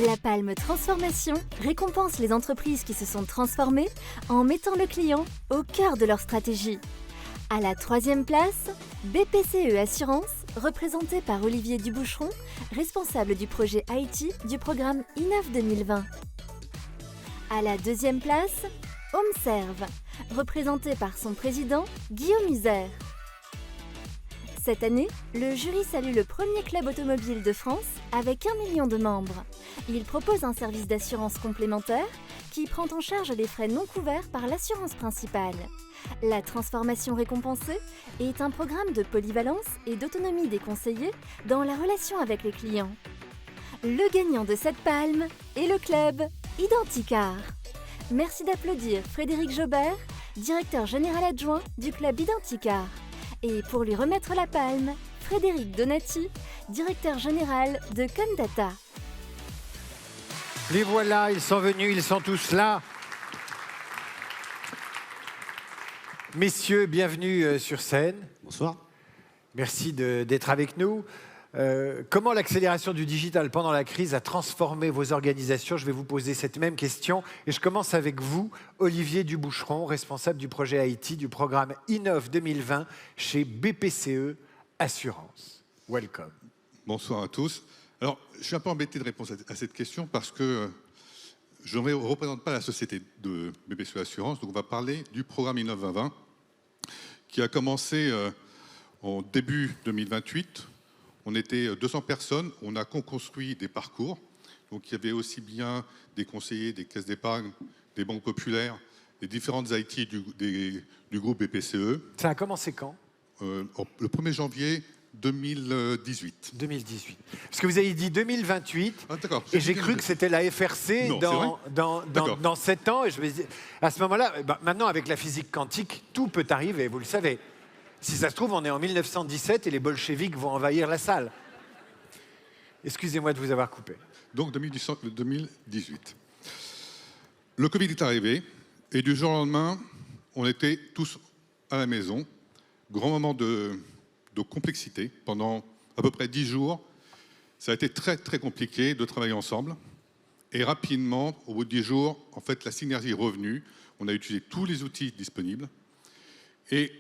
La Palme Transformation récompense les entreprises qui se sont transformées en mettant le client au cœur de leur stratégie. À la 3e place, BPCE Assurance, représenté par Olivier Duboucheron, responsable du projet IT du programme Innov 2020. À la 2e place, HomeServe, représenté par son président Guillaume User. Cette année, le jury salue le premier club automobile de France avec 1 million de membres. Il propose un service d'assurance complémentaire qui prend en charge les frais non couverts par l'assurance principale. La transformation récompensée est un programme de polyvalence et d'autonomie des conseillers dans la relation avec les clients. Le gagnant de cette palme est le club Identicar. Merci d'applaudir Frédéric Jobert, directeur général adjoint du club Identicar. Et pour lui remettre la palme, Frédéric Donati, directeur général de Comdata. Les voilà, ils sont venus, ils sont tous là. Messieurs, bienvenue sur scène. Bonsoir. Merci d'être avec nous. Comment l'accélération du digital pendant la crise a transformé vos organisations? Je vais vous poser cette même question. Et je commence avec vous, Olivier Duboucheron, responsable du projet IT du programme Innov 2020 chez BPCE Assurance. Welcome. Bonsoir à tous. Alors, je suis un peu embêté de répondre à cette question parce que je ne représente pas la société de BPCE Assurance. Donc, on va parler du programme Innov 2020 qui a commencé en début 2028. On était 200 personnes, on a construit des parcours. Donc il y avait aussi bien des conseillers, des caisses d'épargne, des banques populaires, des différentes IT du groupe BPCE. Ça a commencé quand? Le 1er janvier 2018. 2018. Parce que vous avez dit 2028, d'accord. Et j'ai cru que c'était la FRC Non, dans 7 ans. Et je me dis, à ce moment-là, maintenant avec la physique quantique, tout peut arriver, vous le savez. Si ça se trouve, on est en 1917 et les bolcheviks vont envahir la salle. Excusez-moi de vous avoir coupé. Donc 2018. Le Covid est arrivé et du jour au lendemain, on était tous à la maison. Grand moment de complexité. Pendant à peu près 10 jours, ça a été très très compliqué de travailler ensemble. Et rapidement, au bout de 10 jours, en fait, la synergie est revenue. On a utilisé tous les outils disponibles. Et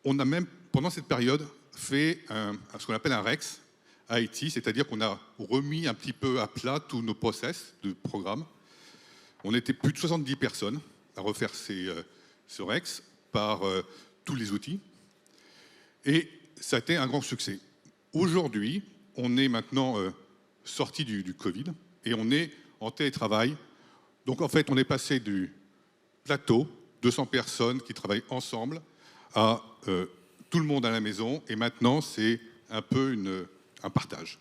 on a même, pendant cette période, fait ce qu'on appelle un REX IT, c'est-à-dire qu'on a remis un petit peu à plat tous nos process de programme. On était plus de 70 personnes à refaire ce REX par tous les outils. Et ça a été un grand succès. Aujourd'hui, on est maintenant sorti du Covid et on est en télétravail. Donc en fait, on est passé du plateau, 200 personnes qui travaillent ensemble, à tout le monde à la maison, et maintenant c'est un peu un partage.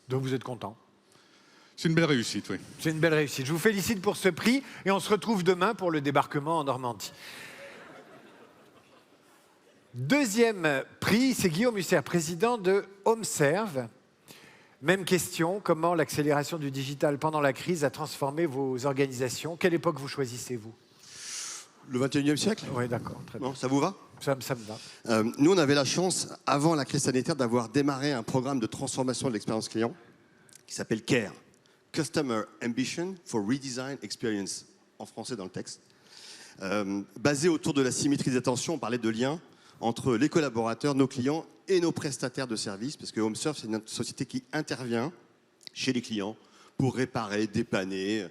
Donc vous êtes content? C'est une belle réussite, oui. C'est une belle réussite. Je vous félicite pour ce prix et on se retrouve demain pour le débarquement en Normandie. Deuxième prix, c'est Guillaume User, président de HomeServe. Même question, comment l'accélération du digital pendant la crise a transformé vos organisations? Quelle époque vous choisissez-vous? Le 21e siècle? Oui, d'accord. Très bien. Non, ça vous va? Ça me va. Nous, on avait la chance, avant la crise sanitaire, d'avoir démarré un programme de transformation de l'expérience client qui s'appelle CARE, Customer Ambition for Redesign Experience, en français dans le texte. Basé autour de la symétrie des attentions, on parlait de lien entre les collaborateurs, nos clients et nos prestataires de services, parce que HomeServe, c'est une société qui intervient chez les clients pour réparer, dépanner,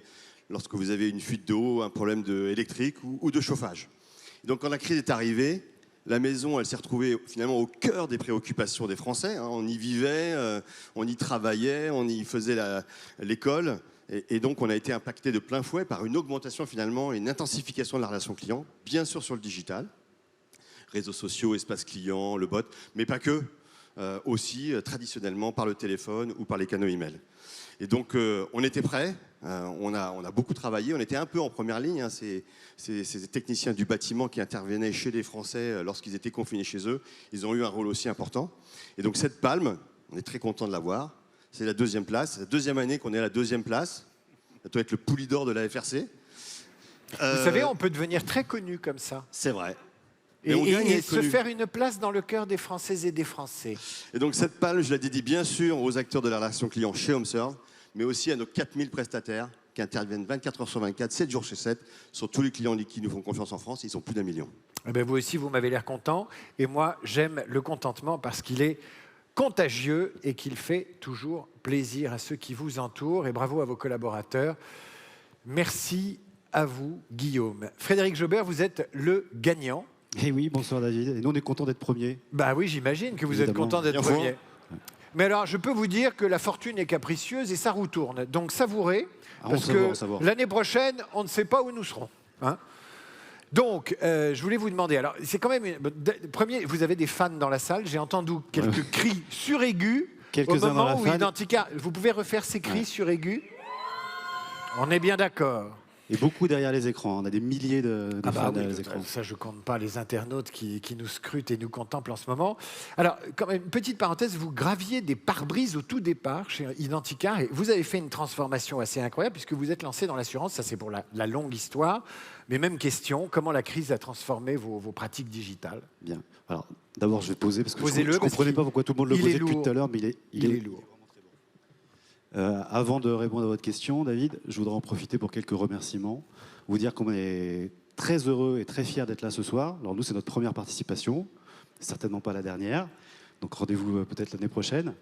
lorsque vous avez une fuite d'eau, un problème électrique ou de chauffage. Donc quand la crise est arrivée, la maison, elle s'est retrouvée finalement au cœur des préoccupations des Français. On y vivait, on y travaillait, on y faisait l'école. Et donc on a été impacté de plein fouet par une augmentation finalement et une intensification de la relation client, bien sûr sur le digital, réseaux sociaux, espace client, le bot, mais pas que, aussi traditionnellement par le téléphone ou par les canaux email. Et donc, on était prêts, on a beaucoup travaillé, on était un peu en première ligne, ces techniciens du bâtiment qui intervenaient chez les Français lorsqu'ils étaient confinés chez eux, ils ont eu un rôle aussi important. Et donc cette palme, on est très content de l'avoir, c'est la 2e place, la 2e année qu'on est à la 2e place, ça doit être le Poulidor de la FRC. Vous savez, on peut devenir très connu comme ça. C'est vrai. Et se faire une place dans le cœur des Françaises et des Français. Et donc cette palme, je la dédie bien sûr aux acteurs de la relation client chez HomeServe, mais aussi à nos 4000 prestataires qui interviennent 24 heures sur 24, 7 jours sur 7, sur tous les clients qui nous font confiance en France. Ils sont plus d'1 million. Eh bien, vous aussi, vous m'avez l'air content. Et moi, j'aime le contentement parce qu'il est contagieux et qu'il fait toujours plaisir à ceux qui vous entourent. Et bravo à vos collaborateurs. Merci à vous, Guillaume. Frédéric Jobert, vous êtes le gagnant. Eh oui, bonsoir David. Et nous, on est contents d'être premiers. Bah oui, j'imagine que vous êtes Évidemment. content d'être Bien premier. Mais alors, je peux vous dire que la fortune est capricieuse et ça roue tourne. Donc savourez, parce que l'année prochaine, on ne sait pas où nous serons. Hein. Donc, je voulais vous demander, alors, c'est quand même... Premier, vous avez des fans dans la salle. J'ai entendu quelques cris suraigus au moment où Identica... Vous pouvez refaire ces cris suraigus? On est bien d'accord. Et beaucoup derrière les écrans. On a des milliers de fans derrière les écrans. Ça, je ne compte pas les internautes qui nous scrutent et nous contemplent en ce moment. Alors, quand même, une petite parenthèse, vous graviez des pare-brises au tout départ chez Identica et vous avez fait une transformation assez incroyable puisque vous êtes lancé dans l'assurance. Ça, c'est pour la longue histoire. Mais même question, comment la crise a transformé vos pratiques digitales? Bien. Alors, d'abord, je vais poser parce que je Posez-le, ne comprenais pas pourquoi tout le monde le posait depuis tout à l'heure, mais il est lourd. Avant de répondre à votre question, David, je voudrais en profiter pour quelques remerciements. Vous dire qu'on est très heureux et très fiers d'être là ce soir. Alors nous, c'est notre première participation, certainement pas la dernière. Donc rendez-vous peut-être l'année prochaine.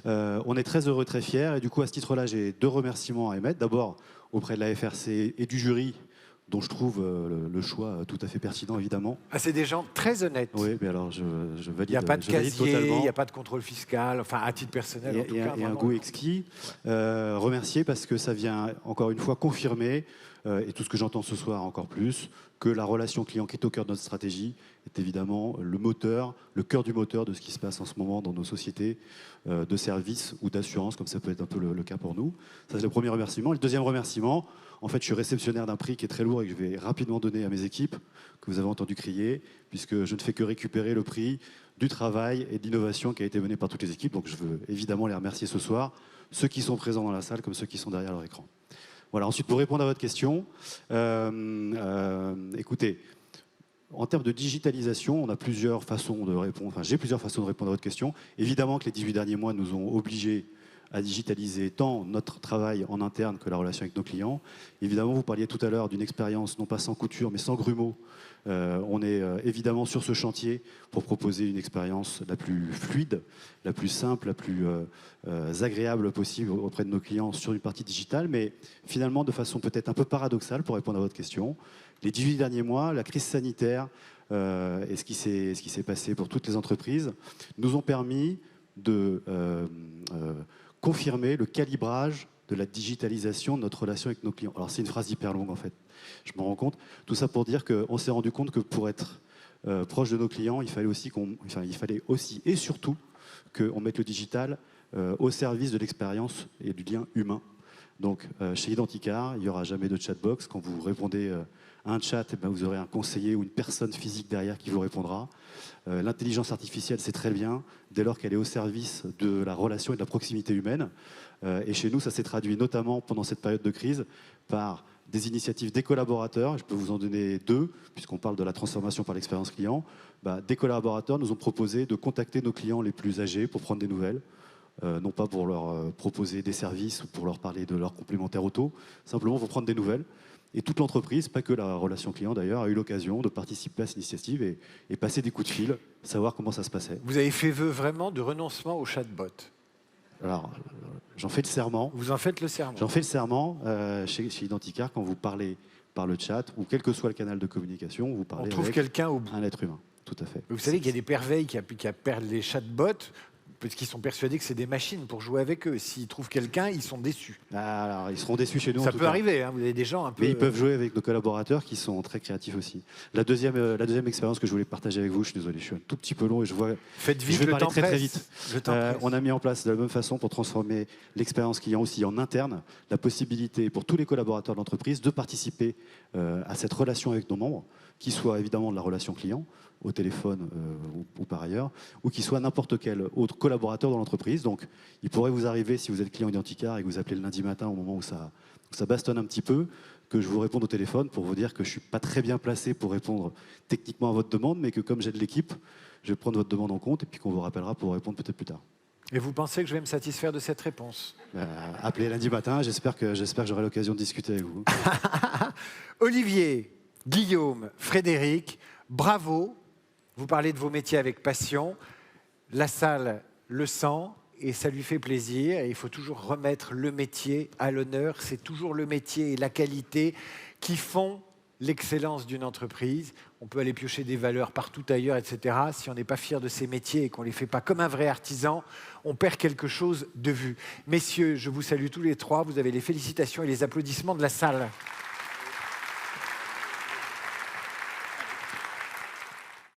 On est très heureux, très fiers. Et du coup, à ce titre-là, j'ai 2 remerciements à émettre. D'abord, auprès de la FRC et du jury, dont je trouve le choix tout à fait pertinent, évidemment. Ah, c'est des gens très honnêtes. Oui, mais alors je valide. Il n'y a pas de casier, totalement. il n'y a pas de contrôle fiscal, enfin à titre personnel en tout cas. Et un goût exquis. Remercier parce que ça vient encore une fois confirmer, et tout ce que j'entends ce soir encore plus, que la relation client qui est au cœur de notre stratégie est évidemment le moteur, le cœur du moteur de ce qui se passe en ce moment dans nos sociétés de services ou d'assurance, comme ça peut être un peu le cas pour nous. Ça, c'est le premier remerciement. Le deuxième remerciement, en fait, je suis réceptionnaire d'un prix qui est très lourd et que je vais rapidement donner à mes équipes, que vous avez entendu crier, puisque je ne fais que récupérer le prix du travail et de l'innovation qui a été mené par toutes les équipes. Donc je veux évidemment les remercier ce soir, ceux qui sont présents dans la salle comme ceux qui sont derrière leur écran. Voilà, ensuite, pour répondre à votre question, écoutez, en termes de digitalisation, on a plusieurs façons de répondre, enfin j'ai plusieurs façons de répondre à votre question. Évidemment que les 18 derniers mois nous ont obligés à digitaliser tant notre travail en interne que la relation avec nos clients. Évidemment, vous parliez tout à l'heure d'une expérience non pas sans couture, mais sans grumeaux. On est évidemment sur ce chantier pour proposer une expérience la plus fluide, la plus simple, la plus agréable possible auprès de nos clients sur une partie digitale, mais finalement de façon peut-être un peu paradoxale pour répondre à votre question. Les 18 derniers mois, la crise sanitaire et ce qui s'est passé pour toutes les entreprises nous ont permis de confirmer le calibrage de la digitalisation de notre relation avec nos clients. Alors c'est une phrase hyper longue en fait, je m'en rends compte. Tout ça pour dire qu'on s'est rendu compte que pour être proche de nos clients, il fallait aussi et surtout qu'on mette le digital au service de l'expérience et du lien humain. Donc chez Identica, il n'y aura jamais de chatbox. Quand vous répondez à un chat, eh ben, vous aurez un conseiller ou une personne physique derrière qui vous répondra. L'intelligence artificielle, c'est très bien, dès lors qu'elle est au service de la relation et de la proximité humaine. Et chez nous, ça s'est traduit notamment pendant cette période de crise par des initiatives des collaborateurs. Je peux vous en donner 2, puisqu'on parle de la transformation par l'expérience client. Des collaborateurs nous ont proposé de contacter nos clients les plus âgés pour prendre des nouvelles. Non pas pour leur proposer des services ou pour leur parler de leur complémentaire auto, simplement pour prendre des nouvelles. Et toute l'entreprise, pas que la relation client d'ailleurs, a eu l'occasion de participer à cette initiative et passer des coups de fil, savoir comment ça se passait. Vous avez fait vœu vraiment de renoncement au chatbot? Alors, j'en fais le serment. Vous en faites le serment? J'en fais le serment chez Identica, quand vous parlez par le chat, ou quel que soit le canal de communication, vous parlez avec quelqu'un au bout. Un être humain, tout à fait. Vous savez qu'il y a des perveilles qui perdent les chatbots parce qu'ils sont persuadés que c'est des machines pour jouer avec eux. S'ils trouvent quelqu'un, ils sont déçus. Alors, ils seront déçus chez nous. Ça peut arriver, hein, vous avez des gens un peu... Mais ils peuvent jouer avec nos collaborateurs qui sont très créatifs aussi. La deuxième expérience que je voulais partager avec vous, je suis désolé, je suis un tout petit peu long et je vois... Faites vite, je vais le parler temps très presse. vite. Le temps presse. On a mis en place de la même façon pour transformer l'expérience client aussi en interne, la possibilité pour tous les collaborateurs de l'entreprise de participer à cette relation avec nos membres, qui soit évidemment de la relation client, au téléphone ou par ailleurs, ou qui soit n'importe quel autre collaborateur dans l'entreprise. Donc, il pourrait vous arriver, si vous êtes client Identica et que vous appelez le lundi matin au moment où ça bastonne un petit peu, que je vous réponde au téléphone pour vous dire que je ne suis pas très bien placé pour répondre techniquement à votre demande, mais que comme j'ai de l'équipe, je vais prendre votre demande en compte et puis qu'on vous rappellera pour répondre peut-être plus tard. Et vous pensez que je vais me satisfaire de cette réponse? Appelez lundi matin, j'espère que j'aurai l'occasion de discuter avec vous. Olivier, Guillaume, Frédéric, bravo. Vous parlez de vos métiers avec passion. La salle le sent et ça lui fait plaisir. Et il faut toujours remettre le métier à l'honneur. C'est toujours le métier et la qualité qui font l'excellence d'une entreprise. On peut aller piocher des valeurs partout ailleurs, etc. Si on n'est pas fier de ces métiers et qu'on ne les fait pas comme un vrai artisan, on perd quelque chose de vue. Messieurs, je vous salue tous les trois. Vous avez les félicitations et les applaudissements de la salle.